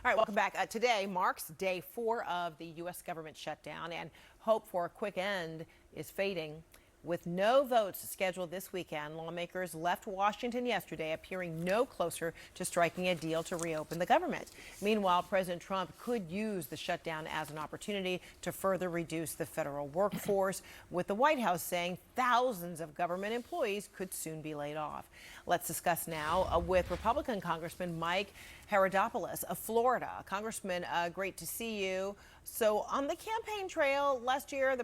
All right, welcome back. Today marks day 4 of the U.S. government shutdown, and hope for a quick end is fading. With no votes scheduled this weekend, lawmakers left Washington yesterday appearing no closer to striking a deal to reopen the government. Meanwhile, President Trump could use the shutdown as an opportunity to further reduce the federal workforce, with the White House saying thousands of government employees could soon be laid off. Let's discuss now with Republican Congressman Mike Haridopolos of Florida. Congressman, great to see you. So on the campaign trail last year, the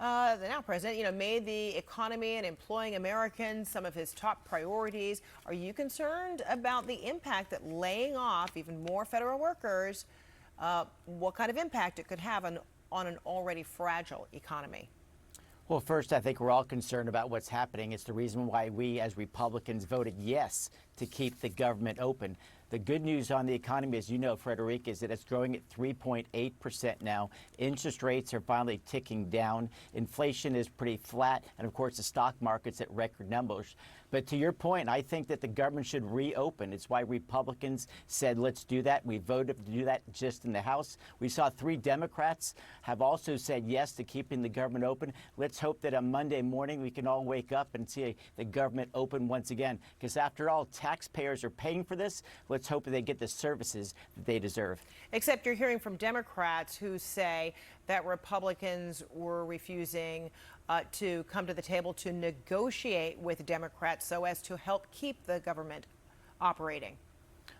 now president, made the economy and employing Americans some of his top priorities. Are you concerned about the impact that laying off even more federal workers, what kind of impact it could have on an already fragile economy? Well, first, I think we're all concerned about what's happening. It's the reason why we, as Republicans, voted yes to keep the government open. The good news on the economy, as you know, Frederica, is that it's growing at 3.8% now. Interest rates are finally ticking down. Inflation is pretty flat. And, of course, the stock market's at record numbers. But to your point, I think that the government should reopen. It's why Republicans said, let's do that. We voted to do that just in the House. We saw 3 Democrats have also said yes to keeping the government open. Let's hope that on Monday morning we can all wake up and see the government open once again. Because after all, taxpayers are paying for this. Let's hope that they get the services that they deserve. Except you're hearing from Democrats who say that Republicans were refusing to come to the table to negotiate with Democrats so as to help keep the government operating.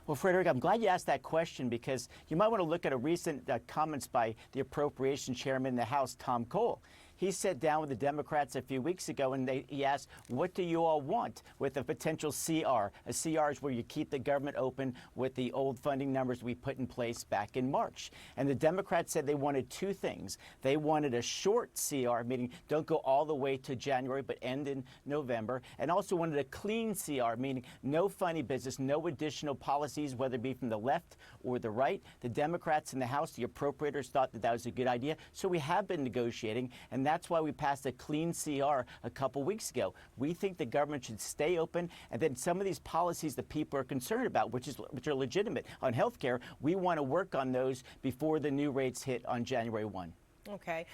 Well, Frederica, I'm glad you asked that question, because you might want to look at a recent comments by the Appropriation Chairman in the House, Tom Cole. He sat down with the Democrats a few weeks ago and he asked, what do you all want with a potential CR? A CR is where you keep the government open with the old funding numbers we put in place back in March. And the Democrats said they wanted 2 things. They wanted a short CR, meaning don't go all the way to January but end in November, and also wanted a clean CR, meaning no funny business, no additional policies, whether it be from the left or the right. The Democrats in the House, the appropriators, thought that that was a good idea. So we have been negotiating, and that's why we passed a clean CR a couple weeks ago. We think the government should stay open, and then some of these policies that people are concerned about, which are legitimate on health care, we want to work on those before the new rates hit on January 1. Okay.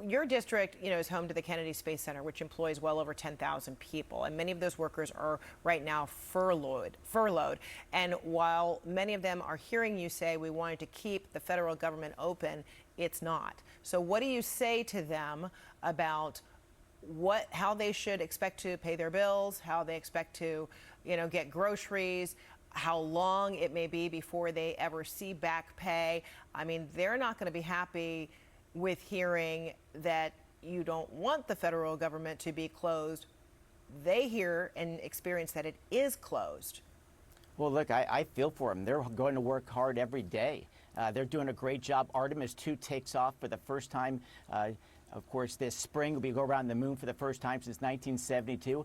Your district, is home to the Kennedy Space Center, which employs well over 10,000 people. And many of those workers are right now furloughed. And while many of them are hearing you say we wanted to keep the federal government open, it's not. So what do you say to them about how they should expect to pay their bills, how they expect to, get groceries, how long it may be before they ever see back pay? I mean, they're not going to be happy with hearing that you don't want the federal government to be closed. They hear and experience that it is closed. Well, look, I feel for them. They're going to work hard every day. They're doing a great job. Artemis 2 takes off for the first time. Of course, this spring we go around the moon for the first time since 1972.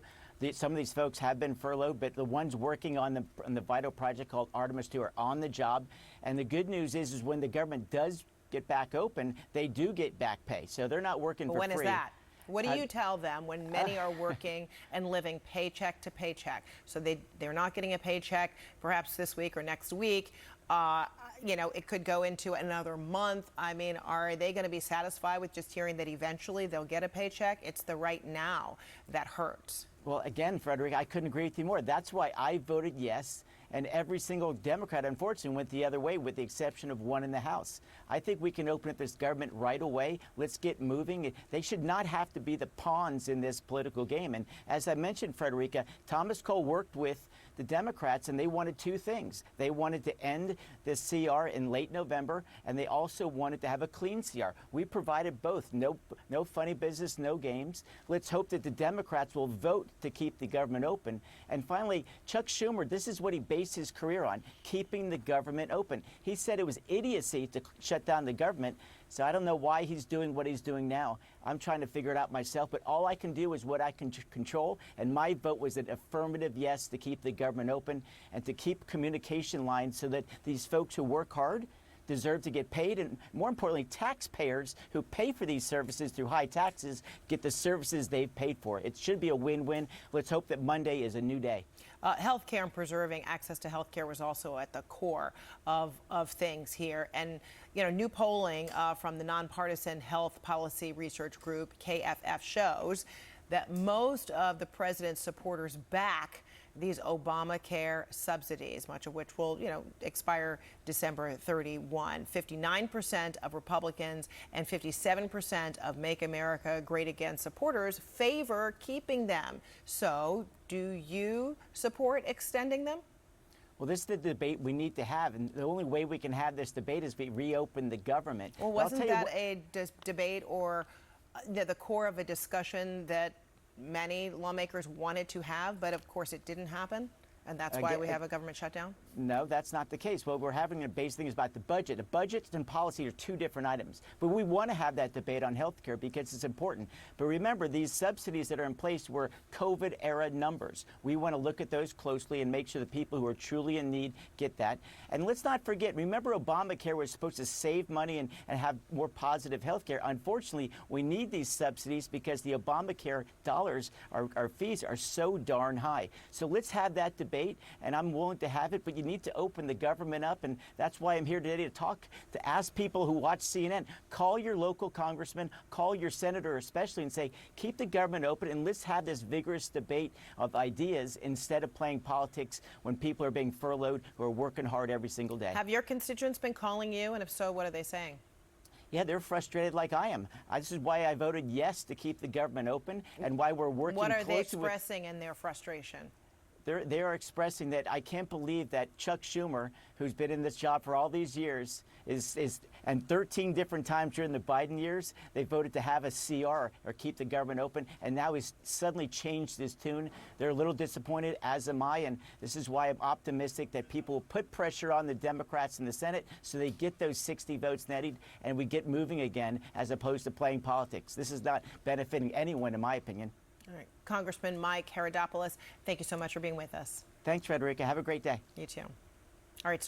Some of these folks have been furloughed, but the ones working on the vital project called Artemis 2 are on the job. And the good news is when the government does get back open, they do get back pay. So they're not working for free. When is that? What do you tell them when many are working and living paycheck to paycheck? So they're not getting a paycheck perhaps this week or next week. It could go into another month. I mean, are they going to be satisfied with just hearing that eventually they'll get a paycheck? It's the right now that hurts. Well, again, Frederick, I couldn't agree with you more. That's why I voted yes. And every single Democrat, unfortunately, went the other way, with the exception of one in the House. I think we can open up this government right away. Let's get moving. They should not have to be the pawns in this political game. And as I mentioned, Frederica, Thomas Cole worked with the Democrats, and they wanted 2 things. They wanted to end this CR in late November, and they also wanted to have a clean CR. We provided both. No funny business, no games. Let's hope that the Democrats will vote to keep the government open. And finally, Chuck Schumer, this is what he based his career on, keeping the government open. He said it was idiocy to shut down the government. So I don't know why he's doing what he's doing now. I'm trying to figure it out myself, but all I can do is what I can control. And my vote was an affirmative yes to keep the government open and to keep communication lines so that these folks who work hard deserve to get paid, and more importantly, taxpayers who pay for these services through high taxes get the services they've paid for. It should be a win-win. Let's hope that Monday is a new day. Healthcare and preserving access to healthcare was also at the core of things here. And, you know, new polling from the nonpartisan health policy research group, KFF, shows that most of the president's supporters back these Obamacare subsidies, much of which will, expire December 31. 59% of Republicans and 57% of Make America Great Again supporters favor keeping them. So, do you support extending them? Well, this is the debate we need to have, and the only way we can have this debate is we reopen the government. Well, wasn't that a debate or the core of a discussion that many lawmakers wanted to have, but of course it didn't happen? And that's why we have a government shutdown? No, that's not the case. What we're having a base thing is about the budget. The budget and policy are two different items. But we want to have that debate on health care because it's important. But remember, these subsidies that are in place were COVID-era numbers. We want to look at those closely and make sure the people who are truly in need get that. And let's not forget, remember Obamacare was supposed to save money and have more positive health care. Unfortunately, we need these subsidies because the Obamacare dollars, our fees are so darn high. So let's have that debate. And I'm willing to have it, but you need to open the government up, and that's why I'm here today to ask people who watch CNN, call your local congressman, call your senator especially, and say, keep the government open, and let's have this vigorous debate of ideas instead of playing politics when people are being furloughed who are working hard every single day. Have your constituents been calling you, and if so, what are they saying? Yeah, they're frustrated like I am. This is why I voted yes to keep the government open, and why we're working closely with... What are they expressing in their frustration? They are expressing that I can't believe that Chuck Schumer, who's been in this job for all these years, and 13 different times during the Biden years, they voted to have a CR or keep the government open, and now he's suddenly changed his tune. They're a little disappointed, as am I, and this is why I'm optimistic that people will put pressure on the Democrats in the Senate so they get those 60 votes needed and we get moving again as opposed to playing politics. This is not benefiting anyone, in my opinion. All right. Congressman Mike Haridopolos, thank you so much for being with us. Thanks, Frederica. Have a great day. You too. All right.